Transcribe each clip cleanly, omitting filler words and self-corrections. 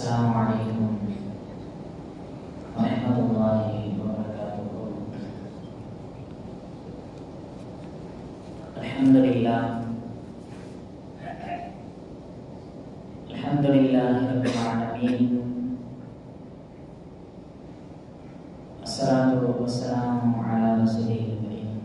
Assalamualaikum warahmatullahi wabarakatuh. Alhamdulillahirabbil alamin. Assalatu wassalamu ala rasulil karim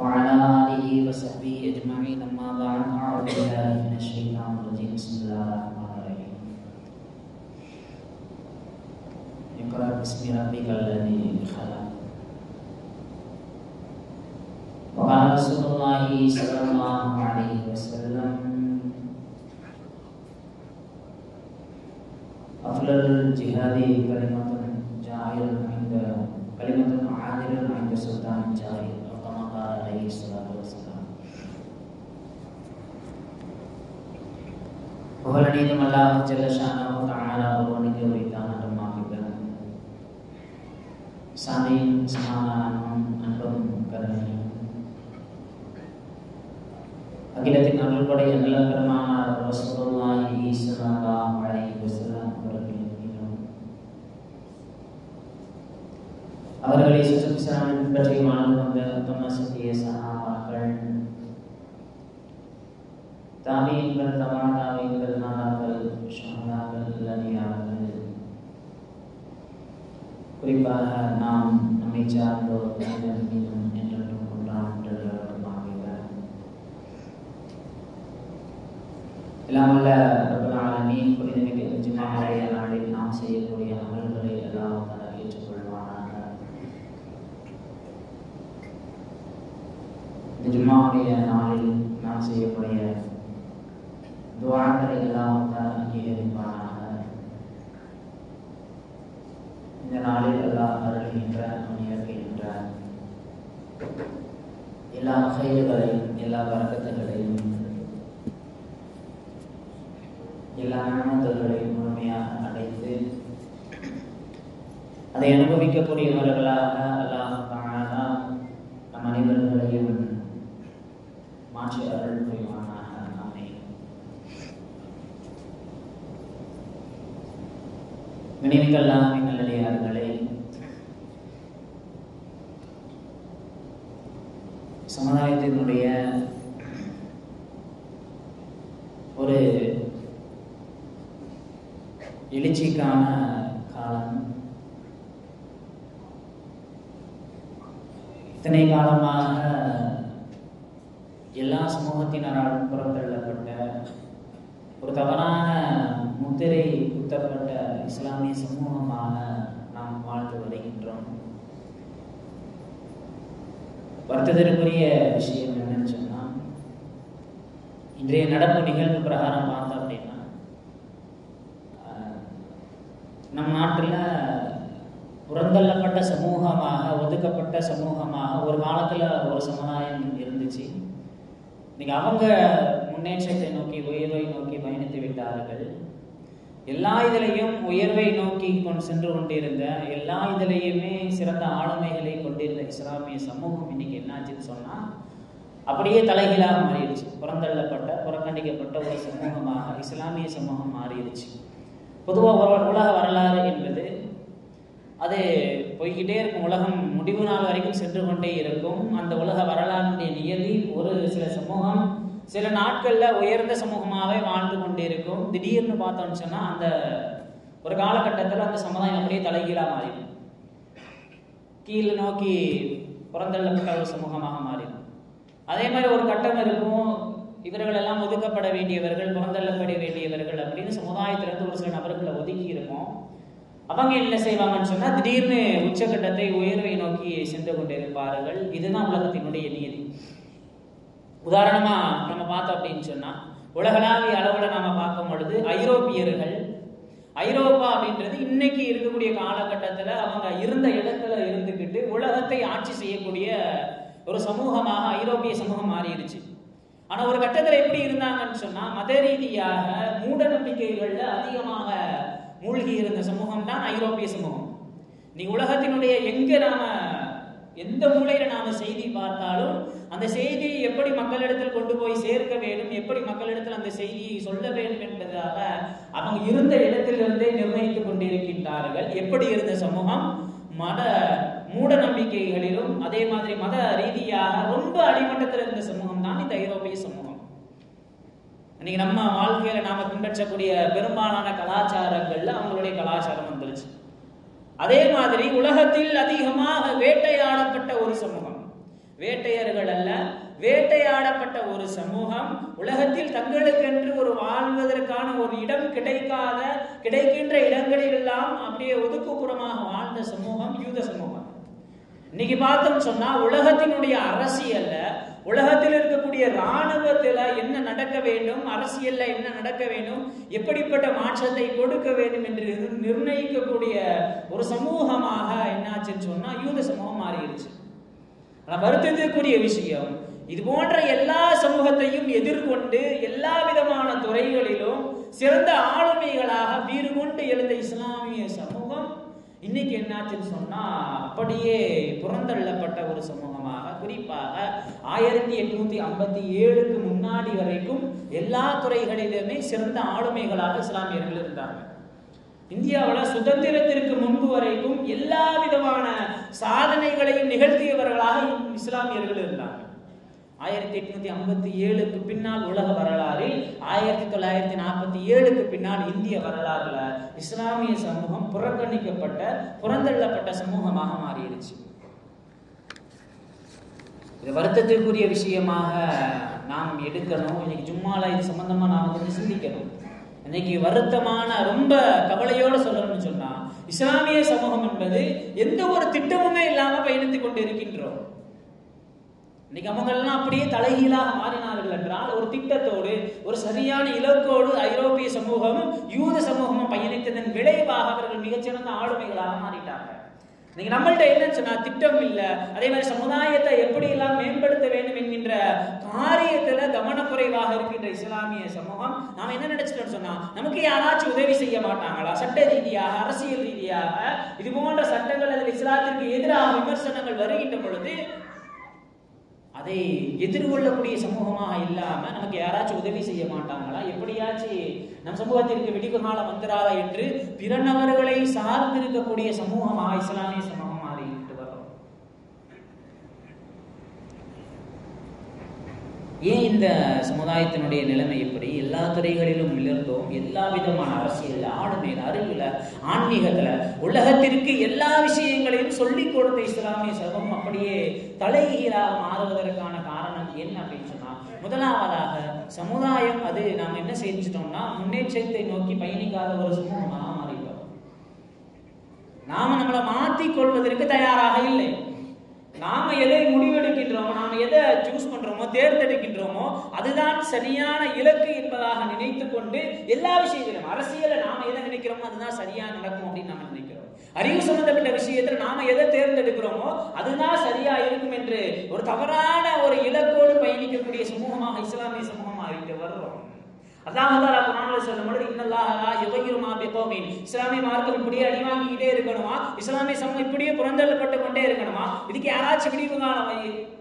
wa ala alihi wa sahbihi ajma'in, amma ba'd. A'udzu billahi minasy syaithanir rajim. Bismillahirrahmanirrahim. Iqra bismi rabbikal ladzi khalaq. Wa qala Rasulullah sallallahu alaihi wasallam, afdalul jihadi kalimatun jahilun 'inda kalimatun 'adilun 'inda sultanin jahil, atau kama qala alaihi salatu wassalam. புகழனைத்தும் அல்லாஹ் ஜல்ல ஷானஹு தஆலா ஒருவனுக்கு உரித்தான மாகிதான். சாந்தியும் சமாதானமும் அன்பும் கருணையும் அகிலத்தின் அருள்படை அண்ணல் பெருமானார் ரசூலுல்லாஹி ஸல்லல்லாஹு அலைஹி வஸல்லம் அவர்களின் மீதும் அவர்களை சுற்றப்பிசாமல் பின்பற்றி வாழ்ந்து வந்த உத்தம சத்திய சஹாபாக்கள், தாபீன்கள், தபா தாபீன்கள், நாதாக்கள், ஷஹதாக்கள், அலியாக்கள், குறிப்பாக நாம் நம்மை சார்ந்தோர் அனைவர் மீதும் என்றென்றும் ஒன்றாக எல்லாம் வல்ல ரப்பல் ஆலமீன் புனிதமிகு ஜும்ஆவுடைய நாளில் நாம் செய்யக்கூடிய அமல்களை அல்லாஹ் தஆலா ஏற்றுக்கொள்வானாக. இந்த ஜும்ஆவுடைய நாளில் நாம் செய்யக்கூடிய துஆக்களை அல்லாஹ் தஆலா அங்கீகரிப்பானாக. இந்த நாளில் அல்லாஹ் அருள்கின்ற இயற்கின்ற எல்லா கைதுகளையும் எல்லா பரக்கத்துகளையும் எல்லா நன்மைகளையும் முழுமையாக அடைந்து அதை அனுபவிக்கக்கூடியவர்களாக அல்லாஹ் தஆலா நம் அனைவர்களையும் மாற்றி அருள் புரிவானாக. ஆமீன். கண்ணியமிக்க அல்லாஹ்வின் நல்லடியார்களே, சமுதாயத்தினுடைய ஒரு எழுச்சிக்கான காலம். இத்தனை காலமாக எல்லா சமூகத்தினராலும் புறத்தள்ளப்பட்ட ஒரு தவறான முத்திரை குத்தப்பட்ட இஸ்லாமிய சமூகமாக நாம் வாழ்ந்து வருகின்றோம். வருத்தத்திற்குரிய விஷயம் என்னன்னு சொன்னா, இன்றைய நடப்பு நிகழ்வு பிரகாரம் பார்த்தோம் அப்படின்னா, நம் நாட்டில் புறந்தள்ளப்பட்ட சமூகமாக, ஒதுக்கப்பட்ட சமூகமாக ஒரு காலத்தில் ஒரு சமுதாயம் இருந்துச்சு. இன்னைக்கு அவங்க முன்னேற்றத்தை நோக்கி, உயர்வை நோக்கி பயணித்து விட்டார்கள். எல்லா இதிலையும் உயர்வை நோக்கி சென்று கொண்டிருந்த, எல்லா இதிலையுமே சிறந்த ஆளுமைகளை கொண்டிருந்த இஸ்லாமிய சமூகம் இன்னைக்கு என்னாச்சுன்னு சொன்னால் அப்படியே தலைகீழாக மாறிடுச்சு. புறந்தள்ளப்பட்ட, புறக்கணிக்கப்பட்ட ஒரு சமூகமாக இஸ்லாமிய சமூகம் மாறிடுச்சு. பொதுவாக உலக வரலாறு என்பது அது போய்கிட்டே இருக்கும். உலகம் முடிவு நாள் வரைக்கும் சென்று கொண்டே இருக்கும். அந்த உலக வரலாறுடைய நியதி ஒரு சில சமூகம் சில நாட்களில் உயர்ந்த சமூகமாகவே வாழ்ந்து கொண்டே இருக்கும். திடீர்னு பார்த்தோம்னு சொன்னால் அந்த ஒரு காலகட்டத்தில் அந்த சமுதாயம் அப்படியே தலைகீழாக மாறிடும். கீழே நோக்கி புறந்தள்ளப்பட்ட ஒரு சமூகமாக மாறிடும். அதே மாதிரி ஒரு கட்டம் இருக்கும், இவர்கள் எல்லாம் ஒதுக்கப்பட வேண்டியவர்கள், புறந்தள்ளப்பட வேண்டியவர்கள் அப்படின்னு சமுதாயத்திலிருந்து ஒரு சில நபர்களை ஒதுக்கி இருக்கும். அவங்க என்ன செய்வாங்கன்னு சொன்னா, திடீர்னு உச்சகட்டத்தை உயர்வை நோக்கி சென்று கொண்டிருப்பார்கள். இதுதான் உலகத்தினுடைய நியதி. உதாரணமா நம்ம பார்த்தோம் அப்படின்னு சொன்னா, உலகளாவிய அளவுல நாம பார்க்கும் பொழுது ஐரோப்பியர்கள், ஐரோப்பா அப்படின்றது இன்னைக்கு இருக்கக்கூடிய காலகட்டத்துல அவங்க இருந்த இடத்துல இருந்துக்கிட்டு உலகத்தை ஆட்சி செய்யக்கூடிய ஒரு சமூகமாக ஐரோப்பிய சமூகம் மாறிடுச்சு. ஆனா ஒரு கட்டத்துல எப்படி இருந்தாங்கன்னு சொன்னா, மத ரீதியாக மூட நம்பிக்கைகள்ல அதிகமாக மூழ்கி இருந்த சமூகம் தான் ஐரோப்பிய சமூகம். நீ உலகத்தினுடைய எங்க நாம எந்த மூலையில நாம செய்தி பார்த்தாலும் அந்த செய்தியை எப்படி மக்களிடத்தில் கொண்டு போய் சேர்க்க வேண்டும், எப்படி மக்களிடத்தில் அந்த செய்தியை சொல்ல வேண்டும் என்பதாக அவங்க இருந்த இடத்திலிருந்தே நிர்ணயித்துக் கொண்டிருக்கின்றார்கள். எப்படி இருந்த சமூகம்? மத மூட நம்பிக்கைகளிலும் அதே மாதிரி மத ரீதியாக ரொம்ப அடிமட்டத்தில் இருந்த சமூகம் தான் இந்த ஐரோப்பிய சமூகம். இன்னைக்கு நம்ம வாழ்க்கையில நாம பின்பற்றக்கூடிய பெரும்பாலான கலாச்சாரங்கள்ல அவங்களுடைய கலாச்சாரம் வந்துருச்சு. அதே மாதிரி உலகத்தில் அதிகமாக வேட்டையாடப்பட்ட ஒரு சமூகம், வேட்டையர்கள் அல்ல, வேட்டையாடப்பட்ட ஒரு சமூகம், உலகத்தில் தங்களுக்கென்று ஒரு வாழ்வதற்கான ஒரு இடம் கிடைக்கின்ற இடங்களில் எல்லாம் அப்படியே ஒதுக்குப்புறமாக வாழ்ந்த சமூகம் யூத சமூகம். இன்னைக்கு பார்த்தோம் சொன்னா உலகத்தினுடைய அரசியல்ல, உலகத்தில் இருக்கக்கூடிய இராணுவத்தில் என்ன நடக்க வேண்டும், அரசியல்ல என்ன நடக்க வேண்டும், எப்படிப்பட்ட மாற்றத்தை கொடுக்க வேண்டும் என்று நிர்ணயிக்கக்கூடிய ஒரு சமூகமாக என்னாச்சுன்னு சொன்னா யூத சமூகம் மாறிடுச்சு. வருத்தத்திற்குரிய விஷயம், இது போன்ற எல்லா சமூகத்தையும் எதிர்கொண்டு எல்லா விதமான துறைகளிலும் சிறந்த ஆளுமைகளாக வீறு கொண்டு எழுந்த இஸ்லாமிய சமூகம் இன்னைக்கு என்னாச்சுன்னு சொன்னா அப்படியே புறந்தள்ளப்பட்ட ஒரு சமூகமாக, குறிப்பாக 1857க்கு முன்னாடி வரைக்கும் எல்லா துறைகளிலுமே சிறந்த ஆளுமைகளாக இஸ்லாமியர்கள் இருந்தாங்க. இந்தியாவில் சுதந்திரத்திற்கு முன்பு வரைக்கும் எல்லா விதமான சாதனைகளையும் நிகழ்த்தியவர்களாக இஸ்லாமியர்கள் இருந்தாங்க. 1857க்கு பின்னால் உலக வரலாறில் 1947க்கு பின்னால் இந்திய வரலாறுல இஸ்லாமிய சமூகம் புறக்கணிக்கப்பட்ட புறந்தள்ளப்பட்ட சமூகமாக மாறிடுச்சு. இது வருத்தத்திற்குரிய விஷயமாக நாம் எடுக்கணும். இன்னைக்கு ஜும்மால இது சம்பந்தமா நாம் கொஞ்சம் சிந்திக்கணும். இன்னைக்கு வருத்தமான ரொம்ப கவலையோடு சொல்லணும்னு சொன்னா இஸ்லாமிய சமூகம் என்பது எந்த ஒரு திட்டமுமே இல்லாம பயணித்துக் கொண்டு இருக்கின்றோம். இன்னைக்கு அவங்க எல்லாம் அப்படியே தலைகீழாக மாறினார்கள் என்றால் ஒரு திட்டத்தோடு ஒரு சரியான இலக்கோடு ஐரோப்பிய சமூகமும் யூத சமூகமும் பயணித்ததன் விளைவாக அவர்கள் மிகச்சிறந்த ஆளுமைகளாக மாறிட்டாங்க. இன்னைக்கு நம்மள்ட்ட என்னன்னு சொன்னா திட்டம் இல்லை, அதே மாதிரி சமுதாயத்தை எப்படி எல்லாம் மேம்படுத்த வேண்டும் என்கின்ற காரியத்துல கவனக்குறைவாக இருக்கின்ற இஸ்லாமிய சமூகம் நாம என்ன நினைச்சிட்டோம்னு சொன்னா நமக்கு யாராச்சும் உதவி செய்ய மாட்டாங்களா, சட்ட ரீதியாக அரசியல் ரீதியாக இது போன்ற சட்டங்கள் அதில் இஸ்லாத்திற்கு எதிராக விமர்சனங்கள் வருகின்ற பொழுது அதை எதிர்கொள்ளக்கூடிய சமூகமாக இல்லாம நமக்கு யாராச்சும் உதவி செய்ய மாட்டாங்களா, எப்படியாச்சும் நம் சமூகத்திற்கு விடிவு காலம் வந்துடாதா என்று பிற நபர்களை சார்ந்திருக்கக்கூடிய சமூகமாக இஸ்லாமிய சமூகம் மாறிட்டு வரும். ஏன் இந்த சமுதாயத்தினுடைய நிலைமை எப்படி? எல்லா துறைகளிலும் விழுந்தோம், எல்லா விதமான அரசியல், ஆளுமையில, அறிவுல, ஆன்மீகத்துல, உலகத்திற்கு எல்லா விஷயங்களையும் சொல்லிக் கொடுத்த இஸ்லாமிய சமூகம் அப்படியே தலைகீழாக மாறுவதற்கான காரணம் என்ன அப்படின்னு சொன்னா, முதலாவதாக சமுதாயம் அது நாம் என்ன செஞ்சிட்டோம்னா முன்னேற்றத்தை நோக்கி பயணிக்காத ஒரு சமூகமாக மாறிட்டோம். நாம நம்மளை மாற்றிக் கொள்வதற்கு தயாராக இல்லை. நாம எதை முடிவெடுக்கின்றோமோ, நாம எதை சூஸ் பண்றோமோ, தேர்ந்தெடுக்கின்றோமோ அதுதான் சரியான இலக்கு என்பதாக நினைத்து கொண்டு எல்லா விஷயத்திலும் அரசியலை நாம எதை நினைக்கிறோமோ அதுதான் சரியா நடக்கும் அப்படின்னு நாம நினைக்கிறோம். அறிவு சம்பந்தப்பட்ட விஷயத்துல நாம எதை தேர்ந்தெடுக்கிறோமோ அதுதான் சரியா இருக்கும் என்று ஒரு தவறான ஒரு இலக்கோடு பயணிக்கக்கூடிய சமூகமாக இஸ்லாமிய சமூகம் ஆகிட்டு வர்றோம். அல்லாஹ் தஆலா குர்ஆன்ல சொல்லும்போது இன்னல்லாஹ லா யுகையிரு மா பிகௌமின், இஸ்லாமிய மார்க்கம் இப்படியே அடி வாங்கிக்கிட்டே இருக்கணுமா, இஸ்லாமிய சமூகம் இப்படியே புறந்தள்ளப்பட்டு கொண்டே இருக்கணுமா, இதுக்கு யாராச்சும் விடிவு காலம்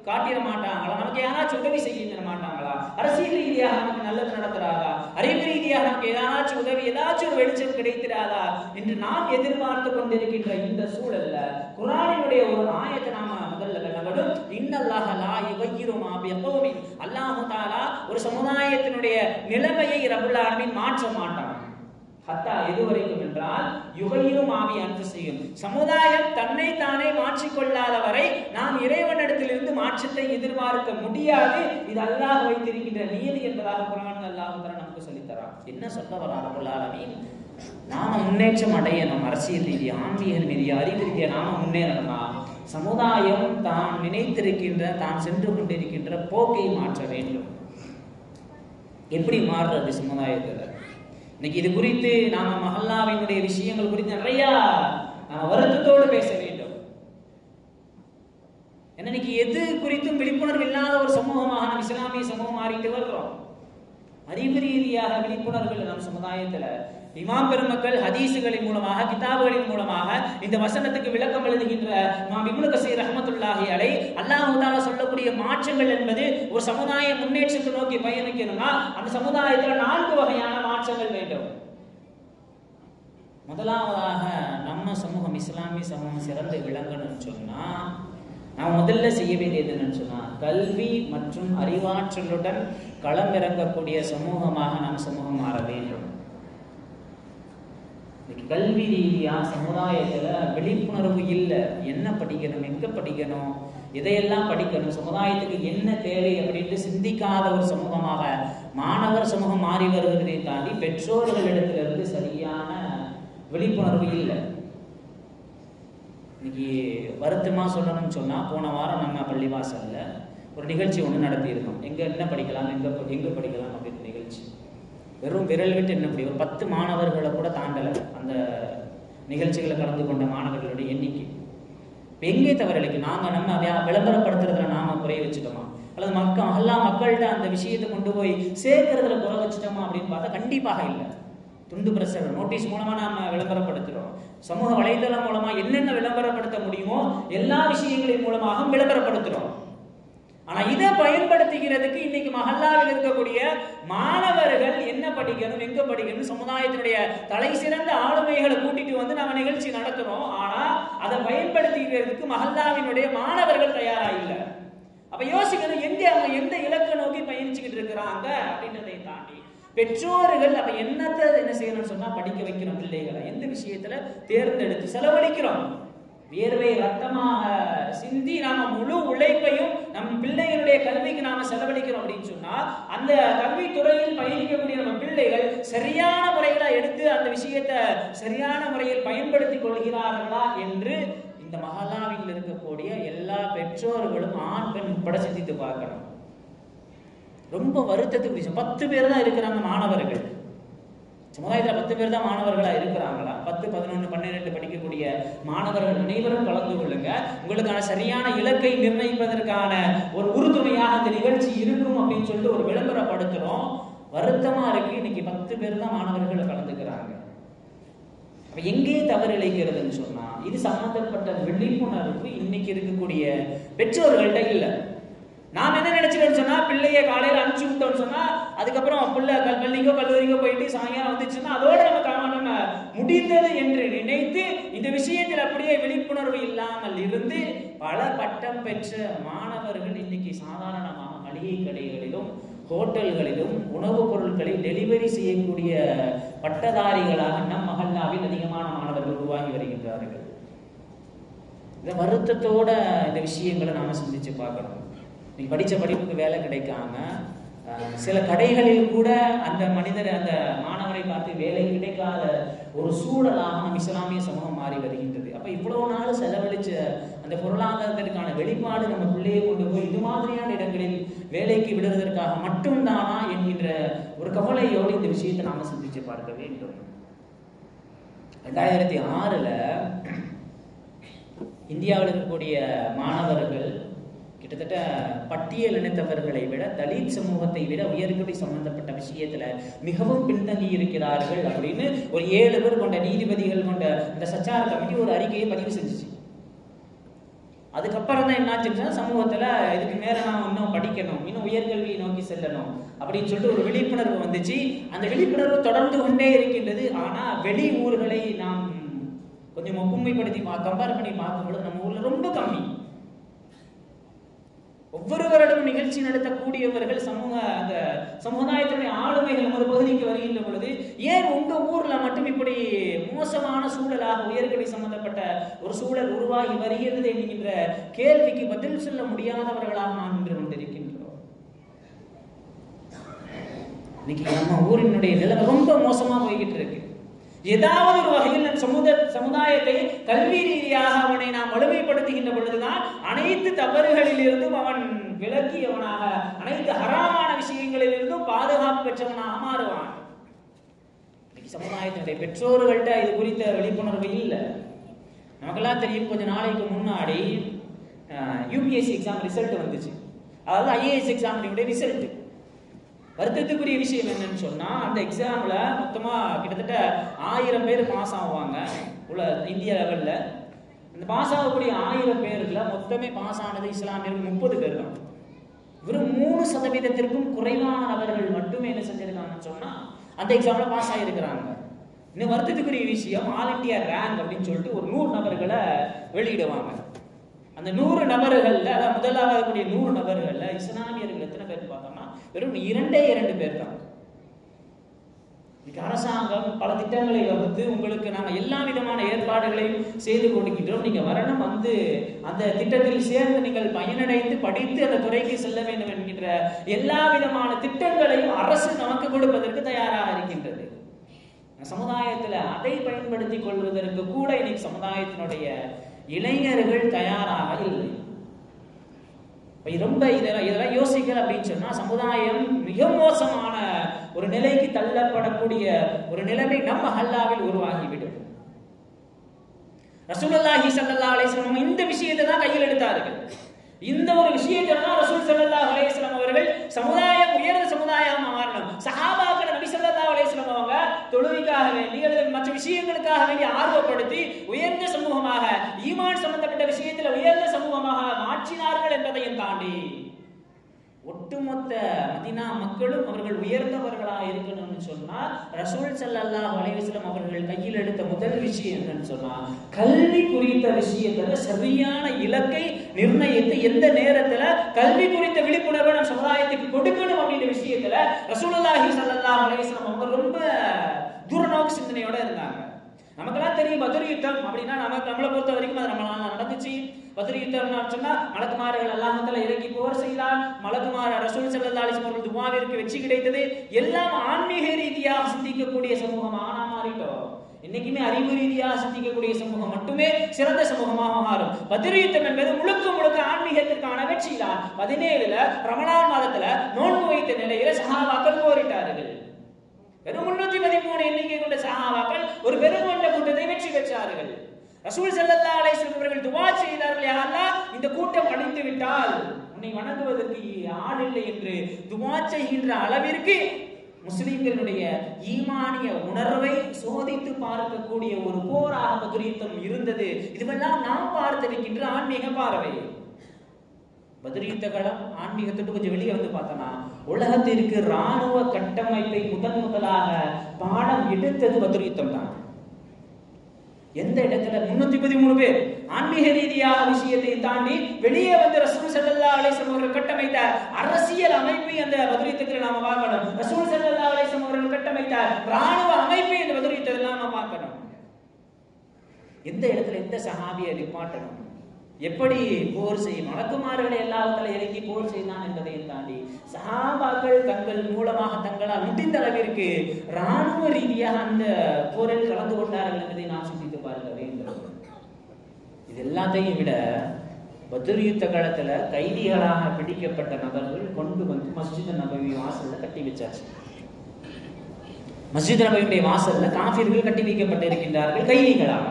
காட்டிட மாட்டாங்களா, நமக்கு யாராச்சும் உதவி செய்ய மாட்டாங்களா, அரசியல் ரீதியாக நமக்கு நல்லது நடத்துறாதா, அறிவு ரீதியாக நமக்கு ஏதாச்சும் உதவி ஏதாச்சும் ஒரு வெளிச்சம் கிடைத்திராதா என்று நாம் எதிர்பார்த்து கொண்டிருக்கின்ற இந்த சூழல்ல குர்ஆனினுடைய ஒரு ஆயத்தை நாம முதல்ல கண்டபடும் இன்னல்லாஹ லா யுகையிரு மா பிகௌமின், அல்லாஹ் தஆலா ஒரு சமுதாயத்தினுடைய நிலைமையை ரப்புல் ஆலமீன் மாற்ற மாட்டான். ஹத்தா எதுவரைக்கும் என்றால் யுகையிரு மாவி அன்ஃபுஸிஹிம், சமுதாயம் தன்னை தானே மாற்றிக்கொள்ளாத வரை நாம் இறைவனிடத்திலிருந்து மாற்றத்தை எதிர்பார்க்க முடியாது. இது அல்லாஹ் வைத்திருக்கின்ற நியதி என்பதாக குர்ஆனில் அல்லாஹ் தஆலா நமக்கு சொல்லித் தரான். என்ன சொல்ல வரான் ரப்புல் ஆலமீன்? நாம முன்னேற்றம் அடையணும், அரசியல் ரீதியா, ஆன்மீக ரீதியா, அறிவு ரீதியா நாம முன்னேறணும்னா சமுதாயம் தான் நினைத்திருக்கின்ற தான் சென்று கொண்டிருக்கின்ற போக்கை மாற்ற வேண்டும். எப்படி மாறுறது சமுதாயத்துல? இன்னைக்கு இது குறித்து நாம மஹல்லாவினுடைய விஷயங்கள் குறித்து நிறைய நாம வருத்தத்தோடு பேச வேண்டும். இன்னைக்கு எது குறித்தும் விழிப்புணர்வு இல்லாத ஒரு சமூகமாக நம்ம இஸ்லாமிய சமூகம் மாறிட்டு வருகிறோம். அறிவு ரீதியாக விழிப்புணர்வு நம் சமுதாயத்துல இமாம் பெருமக்கள் ஹதீசுகளின் மூலமாக, கிதாபுகளின் மூலமாக இந்த வசனத்துக்கு விளக்கம் எழுதுகின்ற இமாம் இப்னு கஸீர் ரஹ்மத்துல்லாஹி அலைஹி அல்லாஹ் தஆலா சொல்லக்கூடிய மாற்றங்கள் என்பது ஒரு சமுதாய முன்னேற்றத்தை நோக்கி பயணிக்கணும்னா அந்த சமுதாயத்தில் 4 வகையான மாற்றங்கள் வேண்டும். முதலாவதாக நம்ம சமூகம், இஸ்லாமிய சமூகம் சிறந்து விளங்கணும்னு சொன்னா நாம் முதல்ல செய்ய வேண்டியது என்னன்னு சொன்னா, கல்வி மற்றும் அறிவாற்றலுடன் களமிறங்கக்கூடிய சமூகமாக நம் சமூகம் மாற வேண்டும். கல்வி ரீதியா சமுதாயத்துல விழிப்புணர்வு இல்லை. என்ன படிக்கணும், எங்க படிக்கணும், இதையெல்லாம் படிக்கணும், சமுதாயத்துக்கு என்ன தேவை அப்படின்ட்டு சிந்திக்காத ஒரு சமூகமாக மாணவர் சமூகம் மாறி வருவதை தாண்டி பெற்றோர்களிடத்திலிருந்து சரியான விழிப்புணர்வு இல்லை. இன்னைக்கு வருத்தமா சொல்லணும்னு சொன்னா, போன வாரம் நம்ம பள்ளிவாசல்ல ஒரு நிகழ்ச்சி ஒன்று நடத்தி இருக்கோம். எங்க என்ன படிக்கலாம், எங்க படிக்கலாம் அப்படின்ற நிகழ்ச்சி. வெறும் விரல் விட்டு என்ன முடியும், ஒரு 10 மாணவர்களை கூட தாண்டலை அந்த நிகழ்ச்சிகளை கலந்து கொண்ட மாணவர்களுடைய எண்ணிக்கை. எங்கே தவறில்லைக்கு நாங்கள் நம்ம விளம்பரப்படுத்துறதுல நாம குறைய வச்சுட்டோமா, அல்லது மக்கள்கிட்ட அந்த விஷயத்தை கொண்டு போய் சேர்க்கறதுல குறை வச்சுட்டோமா அப்படின்னு பார்த்தா கண்டிப்பாக இல்லை. துண்டு பிரசுர நோட்டீஸ் மூலமா நாம விளம்பரப்படுத்துறோம். சமூக வலைதளம் மூலமா என்னென்ன விளம்பரப்படுத்த முடியுமோ எல்லா விஷயங்களின் மூலமாக விளம்பரப்படுத்துறோம். ஆனா இதை பயன்படுத்துகிறதுக்கு இன்னைக்கு மஹல்லாவில் இருக்கக்கூடிய மாணவர்கள் என்ன படிக்கணும், எங்க படிக்கணும், சமுதாயத்தினுடைய தலை சிறந்த ஆளுமைகளை கூட்டிட்டு வந்து நம்ம நிகழ்ச்சி நடத்துறோம். ஆனா அதை பயன்படுத்துகிறதுக்கு மஹல்லாவினுடைய மாணவர்கள் தயாரா இல்லை. அப்ப யோசிக்கணும், அவங்க எந்த இலக்கை நோக்கி பயணிச்சுக்கிட்டு இருக்கிறாங்க அப்படின்றதை தாண்டி பெற்றோர்கள் அப்ப என்னத்தை என்ன செய்யணும்னு சொன்னா, படிக்க வைக்கிறோம் பிள்ளைகளை. எந்த விஷயத்துல தேர்ந்தெடுத்து செலவழிக்கிறோம், வியர்வை ரத்தமாக சிந்தி நாம முழு உழைப்பையும் நம் பிள்ளைகளுடைய கல்விக்கு நாம செலவழிக்கிறோம் அப்படின்னு சொன்னா, அந்த கல்வித்துறையில் பயணிக்கக்கூடிய நம்ம பிள்ளைகள் சரியான முறையில எடுத்து அந்த விஷயத்தை சரியான முறையில் பயன்படுத்திக் கொள்கிறார்களா என்று இந்த மஹல்லாவில் இருக்கக்கூடிய எல்லா பெற்றோர்களும் ஆண் பெண் உட்பட சிந்தித்து பார்க்கணும். ரொம்ப வருத்தத்துக்கு விஷயம். 10 பேர் தான் இருக்கிறாங்க மாணவர்கள் சமுதாயத்தில். 10 பேர் தான் மாணவர்களா இருக்கிறாங்களா? 10, 11, 12 படிக்கக்கூடிய மாணவர்கள் அனைவரும் கலந்து கொள்ளுங்க. உங்களுக்கான சரியான இலக்கை நிர்ணயிப்பதற்கான ஒரு உறுதுணையாக இந்த நிகழ்ச்சி இருக்கும் அப்படின்னு சொல்லிட்டு ஒரு விளம்பரப்படுத்துறோம். வருத்தமா இருக்கு, இன்னைக்கு 10 பேர் தான் மாணவர்கள் கலந்துக்கிறாங்க. அப்ப எங்கே தவறு இழைக்கிறதுன்னு சொன்னா, இது சம்பந்தப்பட்ட விழிப்புணர்வு இன்னைக்கு இருக்கக்கூடிய பெற்றோர்கள்ட்ட இல்லை. நாம் என்ன நினைச்சுக்கணும்னு சொன்னா, பிள்ளைய காலையில அனுப்பிச்சு விட்டோம்னு சொன்னா அதுக்கப்புறம் பிள்ளை பள்ளிக்கோ கல்லூரிக்கோ போயிட்டு சாயங்காலம் வந்துச்சுன்னா அதோட நம்ம முடிந்தது என்று நினைத்து இந்த விஷயத்தில் அப்படியே விழிப்புணர்வு இல்லாமல் இருந்து பல பட்டம் பெற்ற மாணவர்கள் இன்னைக்கு சாதாரணமாக மளிகை கடைகளிலும் ஹோட்டல்களிலும் உணவுப் பொருட்களை டெலிவரி செய்யக்கூடிய பட்டதாரிகளாக நம் மஹல்லாவில் அதிகமான மாணவர்கள் உருவாகி வருகின்றார்கள். இந்த வருத்தத்தோட இந்த விஷயங்களை நாம சிந்திச்சு பார்க்கணும். நீங்க படிச்ச படிப்புக்கு வேலை கிடைக்காம சில கடைகளில் கூட அந்த மாணவரை பார்த்து வேலை கிடைக்காத ஒரு சூழலாக நம் இஸ்லாமிய சமூகம் மாறி வருகின்றது. அப்ப இவ்வளவு நாள் செலவழிச்ச அந்த பொருளாதாரத்திற்கான வெளிப்பாடு நம்ம பிள்ளையை கொண்டு போய் இது மாதிரியான இடங்களில் வேலைக்கு விடுவதற்காக மட்டும்தானா என்கின்ற ஒரு கவலையோடு இந்த விஷயத்தை நாம சிந்திச்சு பார்க்க வேண்டும். 2006 இந்தியாவில் இருக்கக்கூடிய மாணவர்கள் கிட்டத்தட்ட பட்டியல் இனத்தவர்களை விட தலித் சமூகத்தை விட உயர்கல்வி சம்பந்தப்பட்ட விஷயத்துல மிகவும் பின்தங்கி இருக்கிறார்கள் அப்படின்னு ஒரு 7 பேர் கொண்ட நீதிபதிகள் கொண்ட இந்த சச்சார கமிட்டி ஒரு அறிக்கையை பதிவு செஞ்சுச்சு. அதுக்கப்புறம் தான் என்னாச்சுன்னா, சமூகத்துல இதுக்கு மேல நாம் இன்னும் படிக்கணும், இன்னும் உயர்கல்வியை நோக்கி செல்லணும் அப்படின்னு சொல்லிட்டு ஒரு விழிப்புணர்வு வந்துச்சு. அந்த விழிப்புணர்வு தொடர்ந்து கொண்டே இருக்கின்றது. ஆனா வெளி ஊர்களை நாம் கொஞ்சம் ஒப்புமைப்படுத்தி கம்பேர் பண்ணி பார்க்கும்போது நம்ம ஊர்ல ரொம்ப கம்மி. ஒவ்வொரு வருடமும் நிகழ்ச்சி நடத்தக்கூடியவர்கள் அந்த சமுதாயத்தினுடைய ஆளுமைகள் நமது பகுதிக்கு வருகின்ற பொழுது, ஏன் உங்க ஊர்ல மட்டும் இப்படி மோசமான சூழலாக உயர்கல்வி சம்பந்தப்பட்ட ஒரு சூழல் உருவாகி வருகிறது என்கின்ற கேள்விக்கு பதில் சொல்ல முடியாதவர்களாக நாம் நின்று கொண்டிருக்கின்றோம். இன்னைக்கு நம்ம ஊரினுடைய நிலைமை ரொம்ப மோசமா போய்கிட்டு இருக்கு. ஏதாவது ஒரு வகையில் நம் சமுதாயத்தை கல்வி ரீதியாக அவனை நாம் வலிமைப்படுத்துகின்ற பொழுதுதான் அனைத்து தவறுகளில் இருந்தும் அவன் விலக்கியவனாக, அனைத்து ஹராமான விஷயங்களில் இருந்தும் பாதுகாப்பு பெற்றவனாக மாறுவான். சமுதாயத்தினுடைய பெற்றோர்கள்ட்ட இது குறித்த விழிப்புணர்வு இல்லை. நமக்கெல்லாம் தெரியும், கொஞ்ச நாளைக்கு முன்னாடி UPSC எக்ஸாம் ரிசல்ட் வந்துச்சு. அதாவது IAS எக்ஸாம் ரிசல்ட் வருத்தத்துக்குரிய விஷயம் என்னன்னு சொன்னா, அந்த எக்ஸாம்ல மொத்தமா கிட்டத்தட்ட 1000 பேர் பாஸ் ஆவாங்க இந்திய லெவல்ல. அந்த பாஸ் ஆகக்கூடிய 1000 பேர்ல மொத்தமே பாஸ் ஆனது இஸ்லாமியர்கள் 30 பேர் தான். வெறும் 3% குறைவான நபர்கள் மட்டுமே என்ன செஞ்சிருக்காங்கன்னு சொன்னா அந்த எக்ஸாம்ல பாஸ் ஆகியிருக்கிறாங்க. இன்னும் வருத்தத்துக்குரிய விஷயம், ஆல் இண்டியா ரேங்க் அப்படின்னு சொல்லிட்டு ஒரு 100 நபர்களை வெளியிடுவாங்க. அந்த 100 நபர்கள்ல, அதாவது முதலாவது கூடிய 100 நபர்கள்ல இஸ்லாமியர்கள் எத்தனை பேர் பார்த்தோம்னா வெறும் 2 பேர் தான். அரசாங்கம் பல திட்டங்களை வகுத்து உங்களுக்கு நாங்கள் எல்லா விதமான ஏற்பாடுகளையும் செய்து கொடுக்கின்றோம், நீங்க வரணும், வந்து அந்த திட்டத்தில் சேர்ந்து நீங்கள் பயனடைந்து படித்து அந்த துறைக்கு செல்ல வேண்டும் என்கின்ற எல்லா விதமான திட்டங்களையும் அரசு நமக்கு கொடுப்பதற்கு தயாராக இருக்கின்றது. சமுதாயத்துல அதை பயன்படுத்தி கொள்வதற்கு கூட இன்னைக்கு சமுதாயத்தினுடைய இளைஞர்கள் தயாராக இல்லை. ரொம்ப இதெல்லாம் யோசிக்கல அப்படின்னு சொன்னா சமுதாயம் மிக மோசமான ஒரு நிலைக்கு தள்ளப்படக்கூடிய ஒரு நிலைமை நம்ம ஹல்லாவில் உருவாகிவிடும். ரசூலுல்லாஹி ஸல்லல்லாஹு அலைஹி வஸல்லம் இந்த விஷயத்தை தான் கையில் எடுத்தார்கள். இந்த ஒரு விஷயத்தை தான் ரசூல் ஸல்லல்லாஹு அலைஹி வஸல்லம் அவர்கள் சமுதாயம் உயர்ந்த சமுதாயமாக மாறணும். சஹாபாக்கள் நபி ஸல்லல்லாஹு அலைஹி வஸல்லம் அவங்க தொழுகைக்காக வேண்டி அல்லது மற்ற விஷயங்களுக்காக வேண்டி ஆர்வப்படுத்தி உயர்ந்த சமூகமாக, ஈமான் சம்பந்தப்பட்ட விஷயத்தில் உயர்ந்த சமூகமாக மாற்றினார்கள் என்பதையும் தாண்டி ஒட்டுமொத்த மதீனா மக்களும் அவர்கள் உயர்ந்தவர்களாக இருக்கணும்னு சொன்னா ரசூல் ஸல்லல்லாஹு அலைஹி வஸல்லம் அவர்கள் கையில் எடுத்த முதல் விஷயம் என்னன்னு சொன்னா கல்வி குறித்த விஷயத்துல சரியான இலக்கை நிர்ணயித்து எந்த நேரத்துல கல்வி குறித்த விழிப்புணர்வை நம்ம சமுதாயத்துக்கு கொடுக்கணும் அப்படின்ற விஷயத்துல ரசூலுல்லாஹி ஸல்லல்லாஹு அலைஹி வஸல்லம் அவங்க ரொம்ப தூரநோக்கு சிந்தனையோட இருந்தாங்க. நமக்கெல்லாம் தெரியும் பத்ர் யுத்தம் அப்படின்னா நம்மளை பொறுத்த வரைக்கும் அது நம்மளால நடந்துச்சு. பத்ர் யுத்தம் சொன்னா மலக்குமார்கள் அல்லாஹ் தஆலா இறங்கி போர் செய்தான், மலக்குமார் ரசூல் ஸல்லல்லாஹு அலைஹி வஸல்லம் துஆவிற்கு வெற்றி கிடைத்தது. எல்லாம் ஆன்மீக ரீதியாக சிந்திக்கக்கூடிய சமூகமாக நாம் மாறிட்டோம். இன்னைக்குமே அறிவு ரீதியாக சிந்திக்கக்கூடிய சமூகம் மட்டுமே சிறந்த சமூகமாக மாறும். பத்ர் யுத்தம் என்பது முழுக்க ஆன்மீகத்திற்கான வெற்றி தான். 17ல ரமலான் மாதத்துல நோன்பு வைத்த நிலையில சஹாபாக்கள் போரிட்டார்கள். வெறும் 313 எண்ணிக்கை கொண்ட சஹாபாக்கள் ஒரு பெருங்கொண்ட கூட்டத்தை வெற்றி பெற்றார்கள். ரசூல் ஸல்லல்லாஹு அலைஹி வஸல்லம் அவர்கள் துஆ செய்தார்கள், யா அல்லாஹ் இந்த கூட்டம் அழிந்து விட்டால் உன்னை வணங்குவதற்கு ஆள் இல்லை என்று துஆ செய்கின்ற அளவிற்கு முஸ்லிம்களுடைய ஈமானிய உணர்வை சோதித்து பார்க்கக்கூடிய ஒரு போராக பத்ர் யுத்தம் இருந்தது. இதுவெல்லாம் நாம் பார்த்திருக்கின்ற ஆன்மீக பார்வை. பத்ர் யுத்த காலம் ஆன்மீகத்துக்கு கொஞ்சம் வெளியே வந்து பார்த்தோம்னா உலகத்திற்கு ராணுவ கட்டமைப்பை முதலாக பாடம் எடுத்தது பத்ர் யுத்தம் தான். எந்த இடத்துல 313 பேர் ஆன்மீக ரீதியாக விஷயத்தை தாண்டி வெளியே வந்து ரசூல் ஸல்லல்லாஹு அலைஹி வஸல்லம் அவர்கள் கட்டமைத்த அரசியல் அமைப்பை அந்த பத்ர் யுத்தத்தில் நாம பார்க்கணும். ரசூல் ஸல்லல்லாஹு அலைஹி வஸல்லம் அவர்கள் கட்டமைத்த ராணுவ அமைப்பை இந்த பத்ர் யுத்தத்தில் நாம பார்க்கணும். எந்த இடத்துல எந்த சஹாபியை நிப்பாட்டணும், எப்படி போர் செய்யும், மலக்குமார்களை எல்லாத்துல இறங்கி போர் செய்தான் என்பதையும் தாண்டி சஹாபாக்கள் தங்கள் மூலமாக தங்களால் முடிந்த அளவிற்கு ராணுவ ரீதியாக அந்த போரில் கலந்து கொண்டார்கள் என்பதை நாம் சிந்தித்து பார்க்க வேண்டும். இது எல்லாத்தையும் விட பத்ர் யுத்த காலத்துல கைதிகளாக பிடிக்கப்பட்ட நபர்கள் கொண்டு வந்து மஸ்ஜித் நபவி வாசல்ல கட்டி வச்சாச்சு. மஸ்ஜித் நபவியுடைய வாசல்ல காஃபிர்கள் கட்டி வைக்கப்பட்டிருக்கின்றார்கள் கைதிகளாக.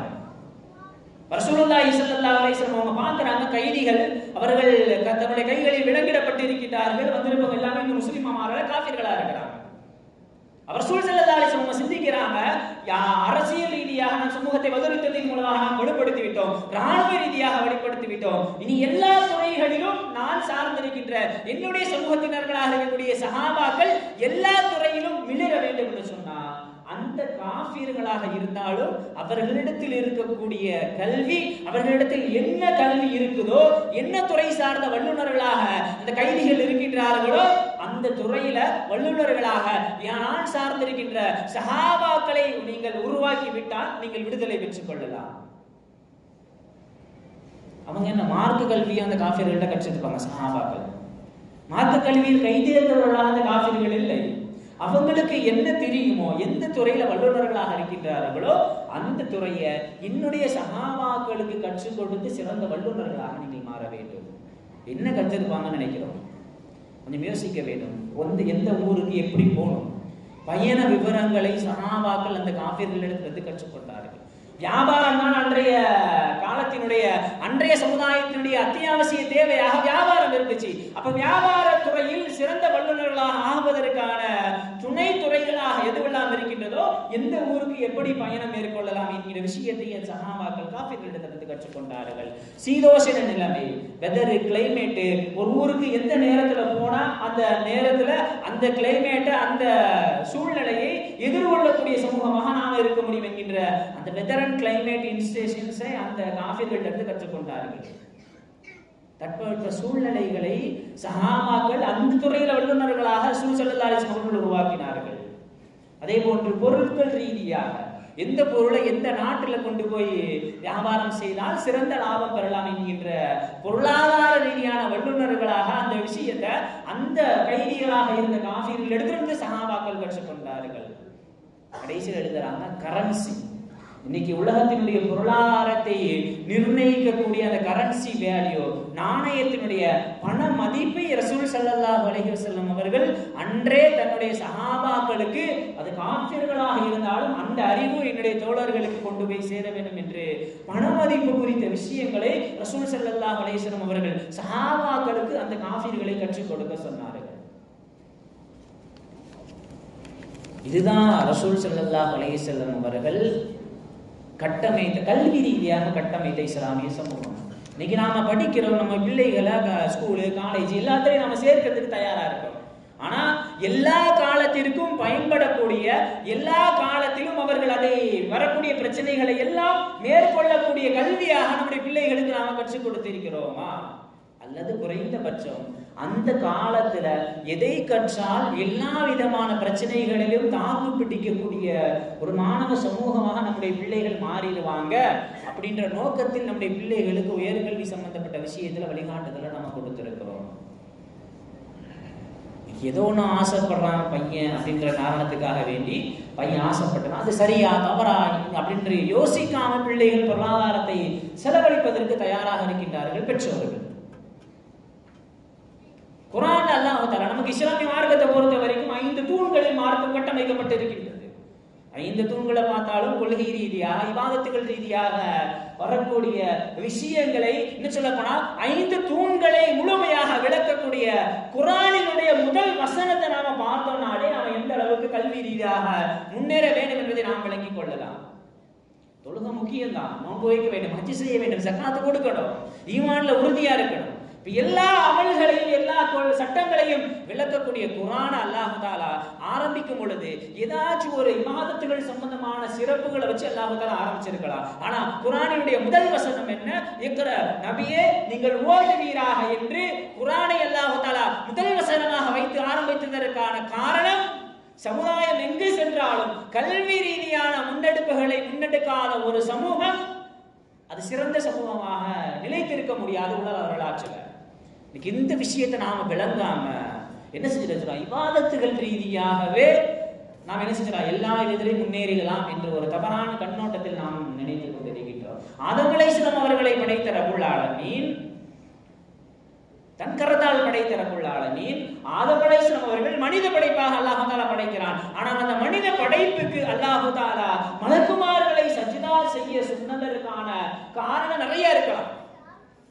ரசூலுல்லாஹி ஸல்லல்லாஹு அலைஹி வஸல்லம் அவங்க பார்க்கறாங்க கைதிகள் அவர்கள் தங்களுடைய கைகளில் விலங்கிடப்பட்டு இருக்கின்றார்கள். வந்திருப்பவங்க எல்லாமே இந்த முஸ்லிமாமார காஃபிர்களா இருக்கிறாங்க. அவர் ரசூல் ஸல்லல்லாஹு அலைஹி வஸல்லம் சிந்திக்கிறாங்க, அரசியல் ரீதியாக நம் சமூகத்தை பத்ர் யுத்தத்தின் மூலமாக நாம் வலுப்படுத்தி விட்டோம், ராணுவ ரீதியாக வலுப்படுத்தி விட்டோம், இனி எல்லா துறைகளிலும் நான் சார்ந்திருக்கின்ற என்னுடைய சமூகத்தினர்களாக இருக்கக்கூடிய சஹாபாக்கள் எல்லா துறையிலும் மிளிர வேண்டும் என்று சொன்னா அந்த காஃபிர்களாக இருந்தாலும் அவர்களிடத்தில் இருக்கக்கூடிய கல்வி, அவர்களிடத்தில் என்ன கல்வி இருக்குதோ, என்ன துறை சார்ந்த வல்லுநர்களாக அந்த கைதிகள் இருக்கின்றார்களோ அந்த துறையில வல்லுநர்களாக நான் சார்ந்திருக்கின்ற சஹாபாக்களை நீங்கள் உருவாக்கி விட்டால் நீங்கள் விடுதலை பெற்றுக் கொள்ளலாம். அவங்க என்ன மார்க்க கல்வியை அந்த காஃபிர்கள்ட்ட கற்றுப்பாங்க. சஹாபாக்கள் மார்க்க கல்வியில் கைதேர்ந்தவர்களாக அந்த காஃபிர்கள் இல்லை. அவங்களுக்கு என்ன தெரியுமோ, எந்த துறையில வல்லுநர்களாக இருக்கின்றார்களோ அந்த துறையை என்னுடைய சஹாபாக்களுக்கு கற்றுக் கொடுத்து சிறந்த வல்லுநர்களாக நீங்கள் மாற வேண்டும். என்ன கற்றுருப்பாங்கன்னு நினைக்கிறோம், கொஞ்சம் யோசிக்க வேண்டும். எந்த ஊருக்கு எப்படி போகணும், பயண விவரங்களை சஹாபாக்கள் அந்த காஃபிர்களிடத்திலிருந்து கற்றுக்கொண்டார்கள். வியாபாரம் தான் அன்றைய காலத்தினுடைய அன்றைய சமுதாயத்தினுடைய அத்தியாவசிய தேவையாக வியாபாரம் இருந்துச்சு. அப்ப வியாபார துறையில் சிறந்த வல்லுநர்களாக ஆக ஆகுவதற்கான துணை துறைகளாக எதுவெல்லாம் இருக்கின்றதோ எந்த ஊருக்கு எப்படி பயணம் மேற்கொள்ளலாம் என்கிற விஷயத்தை சஹாபாக்கள் காஃபிர்களிடத்திலிருந்து கற்றுக்கொண்டார்கள். சீதோஷண நிலைமை, வெதர், கிளைமேட், ஒரு ஊருக்கு எந்த நேரத்துல போனா அந்த நேரத்துல அந்த கிளைமேட், அந்த சூழ்நிலையை எதிர்கொள்ளக்கூடிய சமூகமாக நாம இருக்க முடியும் என்கின்ற அந்த வெதர் அண்ட் கிளைமேட் இன்ஸ்டேஷன்ஸை அந்த காஃபிர்களிடத்திலிருந்து கற்றுக்கொண்டார்கள். தட்பவெட்ப சூழ்நிலைகளை சஹாபாக்கள் அந்த துறையில வல்லுநர்களாக ரசூல் ஸல்லல்லாஹு அலைஹி வஸல்லம் அவர்கள் உருவாக்கினார்கள். அதே போன்று பொருட்கள் ரீதியாக எந்த பொருளை எந்த நாட்டில் கொண்டு போய் வியாபாரம் செய்தால் சிறந்த லாபம் பெறலாம் என்கின்ற பொருளாதார ரீதியான வல்லுநர்களாக அந்த விஷயத்தை அந்த கைதிகளாக இருந்த காஃபிர்கள் எடுத்திருந்து சஹாபாக்கள் கற்றுக்கொண்டார்கள். கடைசியில் எழுதுறாங்க கரன்சி. இன்னைக்கு உலகத்தினுடைய பொருளாதாரத்தை நிர்ணயிக்கக்கூடிய அந்த கரன்சி வேல்யூ, நாணயத்தினுடைய பண மதிப்பை ரசூல் ஸல்லல்லாஹு அலைஹி வஸல்லம் அவர்கள் அன்றே தன்னுடைய சஹாபாக்களுக்கு, அது காஃபிர்களாக இருந்தாலும் அந்த அறிவு என்னுடைய தோழர்களுக்கு கொண்டு போய் சேர வேண்டும் என்று பண மதிப்பு குறித்த விஷயங்களை ரசூல் ஸல்லல்லாஹு அலைஹி வஸல்லம் அவர்கள் சஹாபாக்களுக்கு அந்த காஃபிர்களை கற்றுக் கொடுக்க சொன்னார்கள். இதுதான் ரசூல் ஸல்லல்லாஹு அலைஹி வஸல்லம் அவர்கள் கட்டமைத்த, கல்வி ரீதியாக கட்டமைத்த இஸ்லாமிய சமூகம். இன்னைக்கு நாம படிக்கிறோம், நம்ம பிள்ளைகளை ஸ்கூலு, காலேஜ் எல்லாத்திலையும் நாம சேர்க்கிறதுக்கு தயாரா இருக்கோம். ஆனா எல்லா காலத்திற்கும் பயன்படக்கூடிய, எல்லா காலத்திலும் அவர்கள் அதை வரக்கூடிய பிரச்சனைகளை எல்லாம் மேற்கொள்ளக்கூடிய கல்வியாக நம்முடைய பிள்ளைகளுக்கு நாம கற்றுக் கொடுத்திருக்கிறோமா? அல்லது குறைந்தபட்சம் அந்த காலத்துல எதை கற்றால் எல்லா விதமான பிரச்சனைகளிலும் தாக்கு பிடிக்கக்கூடிய ஒரு மாணவ சமூகமாக நம்முடைய பிள்ளைகள் மாறிடுவாங்க அப்படின்ற நோக்கத்தில் நம்முடைய பிள்ளைகளுக்கு உயர்கல்வி சம்பந்தப்பட்ட விஷயத்துல வழிகாட்டுதலை நம்ம கொடுத்திருக்கிறோம். ஏதோ ஒன்று ஆசைப்படுறான் பையன் அப்படின்ற காரணத்துக்காக வேண்டி பையன் ஆசைப்பட்டான், அது சரியா தவறா அப்படின்ற யோசிக்காம பிள்ளைகள் பொருளாதாரத்தை செலவழிப்பதற்கு தயாராக இருக்கின்றார்கள் பெற்றோர்கள். குர்ஆன் அல்லாஹ் தஆலா நமக்கு இஸ்லாமிய மார்க்கத்தை பொறுத்த வரைக்கும் 5 தூண்களில் மார்க்கம் கட்டமைக்கப்பட்டிருக்கின்றது. 5 தூண்களை பார்த்தாலும் கொள்கை ரீதியாக, இபாதத்துகள் ரீதியாக வரக்கூடிய விஷயங்களை இன்னும் சொல்ல போனா 5 தூண்களை முழுமையாக விளக்கக்கூடிய குர்ஆனினுடைய முதல் வசனத்தை நாம பார்த்தோம்னாலே நாம எந்த அளவுக்கு கல்வி ரீதியாக முன்னேற வேண்டும் என்பதை நாம் விளங்கிக் கொள்ளலாம். தொழுகை முக்கியம்தான், நோன்பு வைக்க வேண்டும், ஹஜ் செய்ய வேண்டும், ஜகாத் கொடுக்கணும், ஈமான்ல உறுதியா இருக்கணும். எல்லா அமல்களையும் எல்லா சட்டங்களையும் விளக்கக்கூடிய குர்ஆன் அல்லாஹ் தஆலா ஆரம்பிக்கும் பொழுது ஏதாச்சும் ஒரு இபாதத்துகள் சம்பந்தமான சிறப்புகளை வச்சு அல்லாஹ் தஆலா ஆரம்பிச்சிருக்கலாம். ஆனா குர்ஆனினுடைய முதல் வசனம் என்ன? இக்ரா நபியே நீங்கள் ஓதுவீராக என்று குர்ஆனை அல்லாஹ் தஆலா முதல் வசனமாக வைத்து ஆரம்பித்ததற்கான காரணம், சமுதாயம் எங்கு சென்றாலும் கல்வி ரீதியான முன்னெடுப்புகளை முன்னெடுக்காத ஒரு சமூகம் அது சிறந்த சமூகமாக நிலைத்திருக்க முடியாது உலக வரலாற்றுல. இந்த விஷயத்தை நாம விளங்காம என்ன செஞ்சிருக்கிறோம்? இபாதத்துகள் ரீதியாகவே நாம் என்ன செஞ்சிடலாம், எல்லா விதத்திலையும் முன்னேறிடலாம் என்று ஒரு தவறான கண்ணோட்டத்தில் நாம் நினைத்துக் கொண்டிருக்கின்றோம். ஆதம் அலைஹிஸ்ஸலாம் அவர்களை படைத்த ரப்புல் ஆலமீன், தன் கரத்தால் படைத்த ரப்புல் ஆலமீன் ஆதம் அலைஹிஸ்ஸலாம் அவர்கள் மனித படைப்பாக அல்லாஹ் தஆலா படைக்கிறான். ஆனால் அந்த மனித படைப்புக்கு அல்லாஹ் தஆலா மலக்குமார்களை சஜ்தா செய்ய சொன்னதற்கான காரணம் நிறைய இருக்கலாம்.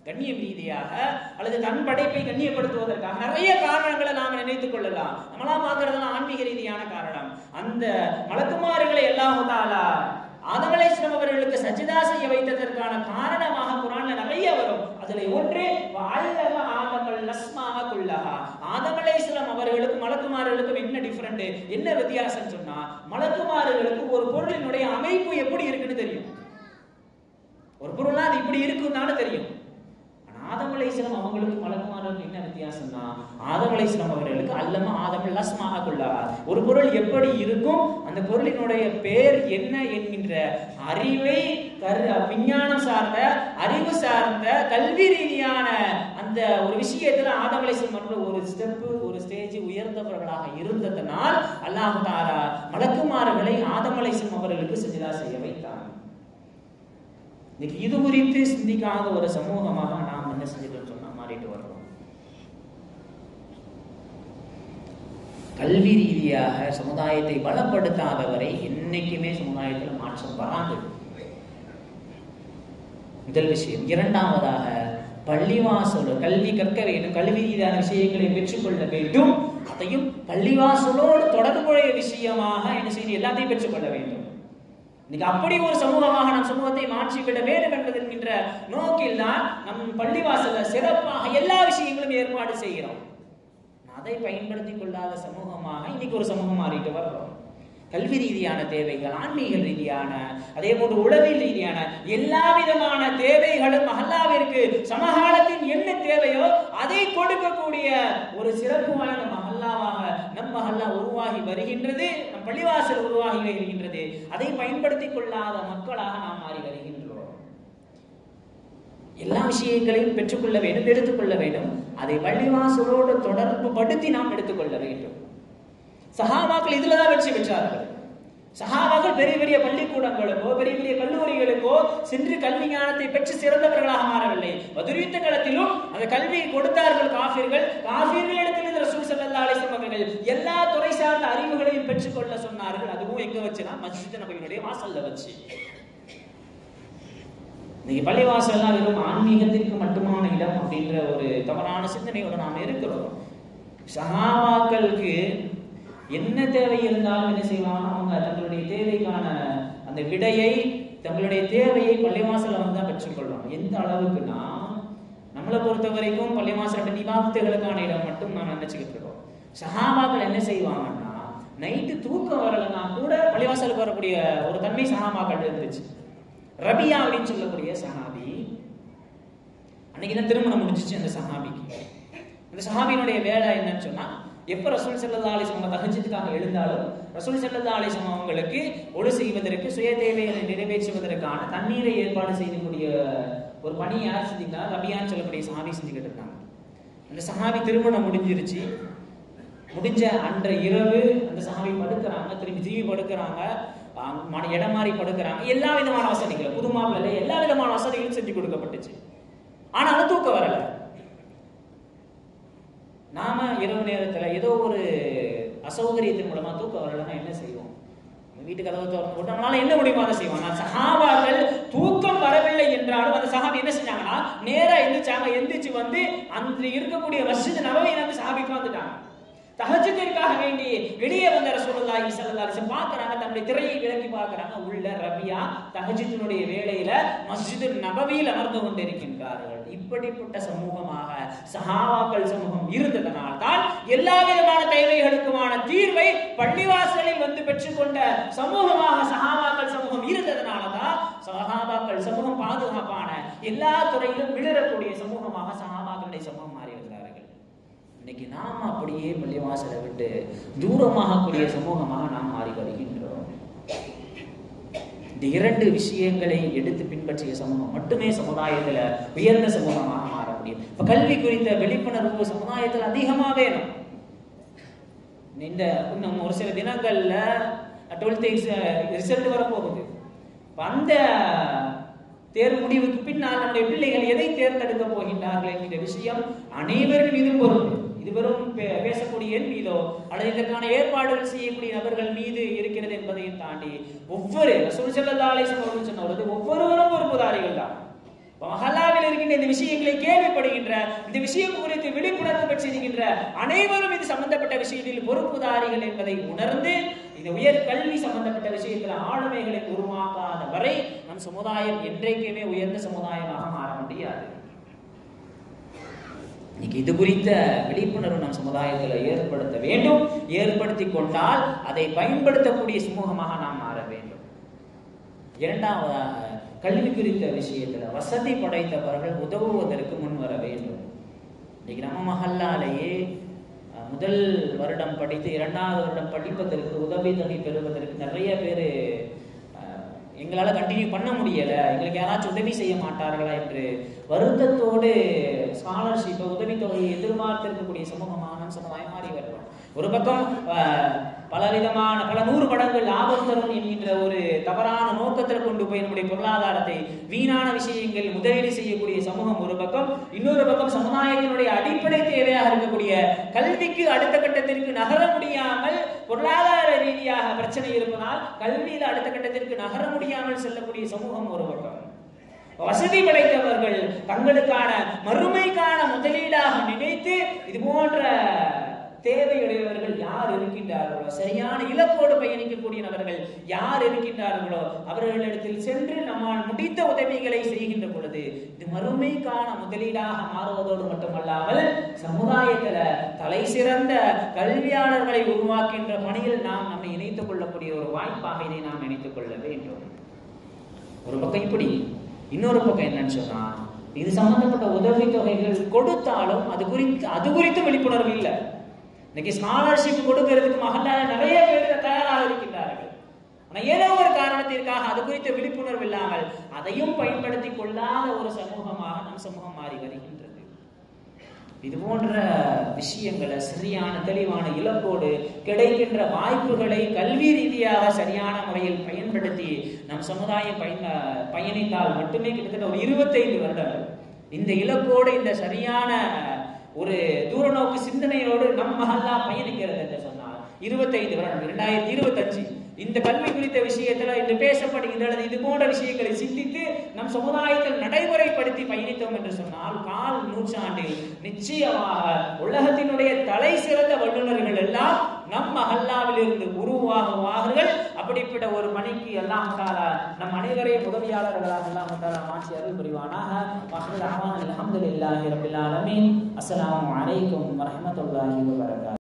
கண்ணியம் ரீதியாக அல்லது தன் படைப்பை கண்ணியப்படுத்துவதற்காக நிறைய காரணங்களை நாம் நினைத்துக் கொள்ளலாம். நம்மளாம் பார்க்கறதுலாம் ஆன்மீக ரீதியான காரணம். அந்த மலக்குமார்களை அல்லாஹ் தஆலா ஆதம் அலைஹிஸ்ஸலாம் அவர்களுக்கு சஜ்தா செய்ய வைத்ததற்கான காரணமாக குர்ஆன்ல நிறைய வரும். அதுல ஒன்று வஅல்லம ஆதமல் அஸ்மாஅ குல்லஹா. ஆதம் அலைஹிஸ்ஸலாம் அவர்களுக்கு மலக்குமார்களுக்கு என்ன டிஃபரண்ட், என்ன வித்தியாசம் சொன்னா, மலக்குமார்களுக்கு ஒரு பொருளினுடைய அமைப்பு எப்படி இருக்குன்னு தெரியும். ஒரு பொருள்னா அது இப்படி இருக்குன்னு தெரியும். ஆதம் அலைஹிஸ்ஸலாம் அவங்களுக்கு மலக்குமார்களுக்கு என்ன வித்தியாசம்னா, ஆதம் அலைஹிஸ்ஸலாம் அவர்களுக்கு அல்லம ஆதமல் அஸ்மாஅ குல்லஹா, ஒரு பொருள் எப்படி இருக்கும், அந்த பொருளினுடைய பெயர் என்ன என்கின்ற அறிவை விஞ்ஞானம் சார்ந்த, அறிவு சார்ந்த, கல்வி ரீதியான அந்த ஒரு விஷயத்துல ஆதம் அலைஹிஸ்ஸலாம் அவர்கள் ஒரு ஸ்டெப், ஒரு ஸ்டேஜ் உயர்ந்தவர்களாக இருந்ததனால் அல்லாஹ் தஆலா மலக்குமார்களை ஆதம் அலைஹிஸ்ஸலாம் அவர்களுக்கு சஜ்தா செய்ய வைத்தார். இன்னைக்கு இது குறித்து சிந்திக்காத ஒரு சமூகமாக நாம் என்ன செஞ்சுட்டோம் சொன்னா மாறிட்டு வர்றோம். கல்வி ரீதியாக சமுதாயத்தை பலப்படுத்தாதவரை என்னைக்குமே சமுதாயத்தில் மாற்றம் வராது. முதல் விஷயம். இரண்டாவதாக, பள்ளிவாசல் கல்வி கற்க வேண்டும், கல்வி ரீதியான விஷயங்களை பெற்றுக்கொள்ள வேண்டும் அதையும் பள்ளிவாசலோடு தொடர்புடைய விஷயமாக என்ன செய்ய எல்லாத்தையும் பெற்றுக்கொள்ள வேண்டும். இன்னைக்கு அப்படி ஒரு சமூகமாக நம் சமூகத்தை மாற்றிவிட வேண்டும் என்பது என்கின்ற நோக்கில் தான் நம் பள்ளிவாசல சிறப்பாக எல்லா விஷயங்களும் ஏற்பாடு செய்கிறோம். அதை பயன்படுத்திக் கொள்ளாத சமூகமாக இன்னைக்கு ஒரு சமூகம் மாறிட்டு வர்றோம். கல்வி ரீதியான தேவைகள், ஆன்மீக ரீதியான, அதே போன்று உளவியல் ரீதியான எல்லா விதமான தேவைகளும் மஹல்லாவிற்கு சமகாலத்தின் என்ன தேவையோ அதை கொடுக்கக்கூடிய ஒரு சிறப்பு வாய்ந்த மஹல்லாவாக நம் மஹல்லா உருவாகி வருகின்றது. நம் பள்ளிவாசல் உருவாகி வருகின்றது. அதை பயன்படுத்திக் கொள்ளாத மக்களாக நாம் மாறி வருகின்றோம். எல்லா விஷயங்களையும் பெற்றுக்கொள்ள வேண்டும், எடுத்துக்கொள்ள வேண்டும். அதை பள்ளிவாசலோடு தொடர்பு படுத்தி நாம் எடுத்துக்கொள்ள வேண்டும். சஹாபாக்கள் இதுலதான் வெற்றி பெற்றார்கள். சஹாபாக்கள் பெரிய பெரிய பள்ளிக்கூடங்களுக்கோ பெரிய பெரிய கல்லூரிகளுக்கோ சென்று கல்வி ஞானத்தை பெற்று சிறந்தவர்களாக மாறவில்லை. பத்ர் யுத்த களத்திலும் அந்த கல்வியை கொடுத்தார்கள் காஃபிர்களிடத்தில் ரசூல் ஸல்லல்லாஹு அலைஹி வஸல்லம் அவர்கள் எல்லா துறை சார்ந்த அறிவுகளையும் பெற்றுக்கொள்ள சொன்னார்கள். அதுவும் எங்க வச்சுனா மஸ்ஜித் நபவியுடைய வாசல்ல வச்சு. நீங்க பள்ளிவாசல்லாம் வெறும் ஆன்மீகத்திற்கு மட்டுமான இடம் அப்படின்ற ஒரு தவறான சிந்தனையோட நாம் இருக்கிறோம். சஹாபாக்களுக்கு என்ன தேவை இருந்தாலும் என்ன செய்வாங்க, அவங்க தங்களுடைய தேவைக்கான அந்த விடையை, தங்களுடைய தேவையை பள்ளிவாசல வந்து தான் பெற்றுக்கொள்வாங்க. எந்த அளவுக்குன்னா, நம்மளை பொறுத்த வரைக்கும் பள்ளிவாசல நிவாத்துகளுக்கான இடம் மட்டும் நான் நினைச்சுக்கிட்டு இருக்கோம். சஹாபாக்கள் என்ன செய்வாங்கன்னா, நைட்டு தூக்கம் வரலன்னா கூட பள்ளிவாசலுக்கு வரக்கூடிய ஒரு தன்மை சஹாபாக்கள் இருந்துச்சு. ரபியா அப்படின்னு சொல்லக்கூடிய சஹாபி, அன்னைக்குதான் திருமணம் முடிஞ்சிச்சு அந்த சஹாபிக்கு. அந்த சஹாபியினுடைய வேலை என்னன்னு சொன்னா, எப்ப ரசூல் ஸல்லல்லாஹு அலைஹி வஸல்லம் தஹஜ்ஜுதுக்காக எழுந்தாலும் ரசூல் ஸல்லல்லாஹு அலைஹி வஸல்லம் அவங்களுக்கு ஒழு செய்வதற்கு, சுய தேவைகளை நிறைவேற்றுவதற்கான தண்ணீரை ஏற்பாடு செய்யக்கூடிய ஒரு பணி யார் செஞ்சீங்கன்னா, ரபியான்னு சொல்லக்கூடிய சஹாபி செஞ்சுக்கிட்டு இருக்காங்க. அந்த சஹாபி திருமணம் முடிஞ்சிருச்சு. முடிஞ்ச அன்ற இரவு அந்த சஹாபி படுக்கிறாங்க, திரும்பி படுக்கிறாங்க, இடம் மாறி படுக்கிறாங்க. எல்லா விதமான வசதிகள், புது மாப்பிள்ளை எல்லா விதமான வசதிகளும் செஞ்சு கொடுக்கப்பட்டுச்சு. ஆனாலும் தூக்கம் வரல. நாம இரவு நேரத்துல ஏதோ ஒரு அசௌகரியத்தின் மூலமா தூக்கம் வரலன்னா என்ன செய்வோம்? வீட்டு கதவை திறந்து போட்டு நம்மளால என்ன முடியுமோ அதை செய்வாங்க. சஹாபாக்கள் தூக்கம் வரவில்லை என்றாலும் அந்த சஹாபி என்ன செஞ்சாங்கன்னா, நேரா எந்திரிச்சு வந்து அந்த இருக்கக்கூடிய மஸ்ஜித் நபவியில இருந்து சஹாபிக்கு வந்துட்டாங்க. தஹஜ்ஜுதிற்காக வேண்டி வெளியே வந்த ரசூலுல்லாஹி ஸல்லல்லாஹு அலைஹி வஸல்லம் பார்க்கறாங்க, தன்னுடைய திரையை விலக்கி பார்க்கறாங்க. உள்ள ரபியா தஹஜ்ஜுதினுடைய வேளையில மஸ்ஜித் நபவியில் அமர்ந்து கொண்டிருக்கின்றார்கள். இப்படிப்பட்ட சமூகமாக சஹாபாக்கள் சமூகம் இருந்ததனால் தான் எல்லா விதமான தேவைகளுக்குமான தீர்வை பள்ளிவாசலில் வந்து பெற்றுக்கொண்ட சமூகமாக சஹாபாக்கள் சமூகம் இருந்ததனால தான் சஹாபாக்கள் சமூகம் பாதுகாப்பான எல்லா துறையிலும் விளரக்கூடிய சமூகமாக சஹாபாக்களுடைய சமூகம் மாறி இருந்தார்கள். இன்னைக்கு நாம் அப்படியே பள்ளிவாசலை விட்டு தூரமாகக்கூடிய சமூகமாக நாம் மாறி வருகின்றோம். இந்த இரண்டு விஷயங்களை எடுத்து பின்பற்றிய சமூகம் மட்டுமே சமுதாயத்துல உயர்ந்த சமூகமாக மாற முடியும். இப்ப கல்வி குறித்த விழிப்புணர்வு சமுதாயத்தில் அதிகமா வேணும். இன்னும் ஒரு சில தினங்கள்ல 12th ரிசல்ட் வரப்போகுது. அந்த தேர்வு முடிவுக்கு பின்னால் நம்முடைய பிள்ளைகள் எதை தேர்ந்தெடுக்க போகின்றார்கள் என்கிற விஷயம் அனைவரும் மீதும் பொறுப்பு. இது வெறும் பேசக்கூடிய என் மீதோ அல்லது இதற்கான ஏற்பாடுகள் செய்யக்கூடிய நபர்கள் மீது இருக்கிறது என்பதையும் தாண்டி ஒவ்வொரு ரசூல் ஸல்லல்லாஹு அலைஹி வஸல்லம் சொன்னது ஒவ்வொருவரும் பொறுப்புதாரிகள் தான். மஹல்லாவில் இருக்கின்ற இந்த விஷயங்களை கேள்விப்படுகின்ற, இந்த விஷயம் குறித்து விழிப்புணர்வு பெற்றிருக்கின்ற அனைவரும் இது சம்பந்தப்பட்ட விஷயத்தில் பொறுப்புதாரிகள் என்பதை உணர்ந்து இந்த உயர் கல்வி சம்பந்தப்பட்ட விஷயத்தில் ஆளுமைகளை உருவாக்காத வரை நம் சமுதாயம் என்றைக்குமே உயர்ந்த சமுதாயமாக மாற முடியாது. இன்னைக்கு இது குறித்த விழிப்புணர்வு நம் சமுதாயத்தில் ஏற்படுத்த வேண்டும். ஏற்படுத்தி கொண்டால் அதை பயன்படுத்தக்கூடிய சமூகமாக நாம் மாற வேண்டும். இரண்டாவதாக, கல்வி குறித்த விஷயத்துல வசதி படைத்தவர்கள் உதவுவதற்கு முன் வர வேண்டும். இன்னைக்கு நம்ம மஹல்லாலேயே முதல் வருடம் படித்து 2வது வருடம் படிப்பதற்கு உதவி தொகை பெறுவதற்கு நிறைய பேர் எங்களால் கண்டினியூ பண்ண முடியல, எங்களுக்கு யாராச்சும் உதவி செய்ய மாட்டார்களா என்று வருத்தத்தோடு ஸ்காலர்ஷிப் உதவித்தொகையை எதிர்பார்த்திருக்கக்கூடிய சமூகமான சமுதாயம் மாறி வருகிறோம். ஒரு பக்கம் பலவிதமான பல 100 மடங்கு லாபம் தரும் என்கின்ற ஒரு தவறான நோக்கத்தில் கொண்டு போய் நம்முடைய பொருளாதாரத்தை வீணான விஷயங்கள் முதலீடு செய்யக்கூடிய சமூகம் ஒரு பக்கம், இன்னொரு பக்கம் சமுதாயத்தினுடைய அடிப்படை தேவையாக இருக்கக்கூடிய கல்விக்கு அடுத்த கட்டத்திற்கு நகர முடியாமல் பொருளாதார ரீதியாக பிரச்சனை இருப்பதால் கல்வியில் அடுத்த கட்டத்திற்கு நகர முடியாமல் செல்லக்கூடிய சமூகம் ஒரு பக்கம். வசதி படைத்தவர்கள் தங்களுக்கான மறுமைக்கான முதலீடாக நினைத்து இது போன்ற தேவையுடையவர்கள் யார் இருக்கின்றார்களோ, சரியான இலக்கோடு பயணிக்கக்கூடியவர்கள் யார் இருக்கின்றார்களோ அவர்களிடத்தில் சென்று நம்மால் முடித்த உதவிகளை செய்கின்ற பொழுது இது மறுமைக்கான முதலீடாக மாறுவதோடு மட்டுமல்லாமல் சமுதாயத்தில் தலை சிறந்த கல்வியாளர்களை உருவாக்கின்ற பணியில் நாம் நம்மை இணைத்துக் கொள்ளக்கூடிய ஒரு வாய்ப்பாக இதை நாம் நினைத்துக் கொள்ள வேண்டும். ஒரு பக்கம் இப்படி, இன்னொரு பக்கம் என்னன்னு சொன்னா, இது சம்பந்தப்பட்ட உதவித்தொகைகள் கொடுத்தாலும் அது குறித்து விழிப்புணர்வு இல்லை. இன்னைக்கு ஸ்காலர்ஷிப் கொடுக்கிறதுக்கு மகளால நிறைய பேர் தயாராக இருக்கின்றார்கள். ஆனா ஏதோ ஒரு காரணத்திற்காக அது குறித்த விழிப்புணர்வு இல்லாமல் அதையும் பயன்படுத்தி கொள்ளாத ஒரு சமூகமாக நம் சமூகம் மாறி வருகின்றது. இது போன்ற விஷயங்களை சரியான தெளிவான இலக்கோடு கிடைக்கின்ற வாய்ப்புகளை கல்வி ரீதியாக சரியான முறையில் பயன்படுத்தி நம் சமுதாயம் பயணித்தால் மட்டுமே கிட்டத்தட்ட ஒரு 25 வருடங்கள் இந்த இலக்கோடு இந்த சரியான ஒரு தூரநோக்கு சிந்தனையோடு நம் மஹல்லா பயணிக்கிறது என்று சொன்னால் 25 வருடம் 2025 இந்த கல்வி குறித்த விஷயத்துல இன்று பேசப்படுகின்றது. இது போன்ற விஷயங்களை சிந்தித்து நம் சமுதாயத்தில் நடைமுறைப்படுத்தி பயணித்தோம் என்று சொன்னால் கால் நூற்றாண்டில் நிச்சயமாக உலகத்தினுடைய தலை சிறந்த வல்லுநர்கள் எல்லாம் நம் மஹல்லாவில் இருந்து உருவாகுவார்கள். அப்படிப்பட்ட ஒரு பணிக்கு எல்லாம் நம் அனைவரையும் உதவியாளர்களாக எல்லாம் மாற்றி அருள் புரிவானாக. அல்ஹம்துலில்லாஹி ரப்பில் ஆலமீன். அஸ்ஸலாமு அலைக்கும் வரஹ்மத்துல்லாஹி வபரகாத்துஹு.